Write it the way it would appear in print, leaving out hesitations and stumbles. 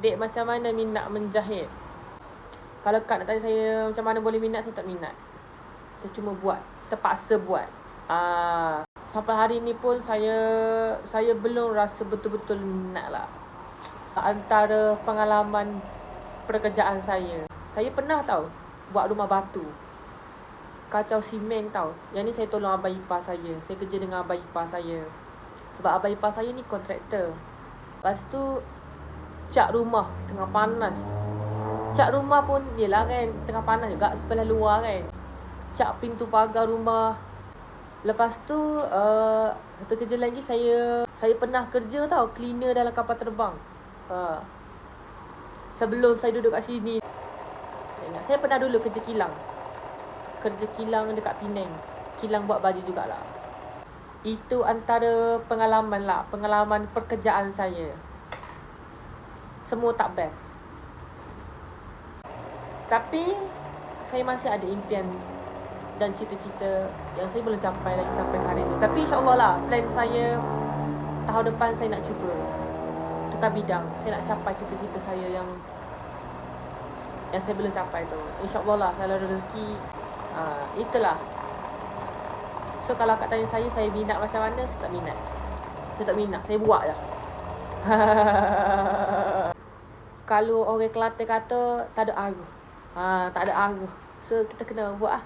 Dek, macam mana minat menjahit? Kalau Kak nak tanya saya macam mana boleh minat, saya tak minat. Saya cuma buat, terpaksa buat. Sampai hari ni pun saya belum rasa betul-betul minat lah. Antara pengalaman pekerjaan saya pernah tahu buat rumah batu, kacau simen tau. Yang ni saya tolong abang ipar saya. Saya kerja dengan abang ipar saya. Sebab abang ipar saya ni kontraktor. Lepas tu cat rumah tengah panas. Cat rumah pun yelah kan, tengah panas juga sebelah luar kan. Cat pintu pagar rumah. Lepas tu satu kerja lagi, saya pernah kerja tau, cleaner dalam kapal terbang. Sebelum saya duduk kat sini, saya pernah dulu kerja kilang. Kerja kilang dekat Penang. Kilang buat baju jugalah. Itu antara pengalaman lah, pengalaman pekerjaan saya. Semua tak best. Tapi saya masih ada impian dan cita-cita yang saya belum capai lagi sampai hari ni. Tapi insyaAllah lah, plan saya tahun depan saya nak cuba tukar bidang. Saya nak capai cita-cita saya yang saya belum capai tu. InsyaAllah lah, kalau ada rezeki, itulah. So kalau Kak tanya saya minat macam mana, saya tak minat. Saya buat je. Kalau orang Kelantan kata tak ada arah. Tak ada arah. So kita kena buat lah.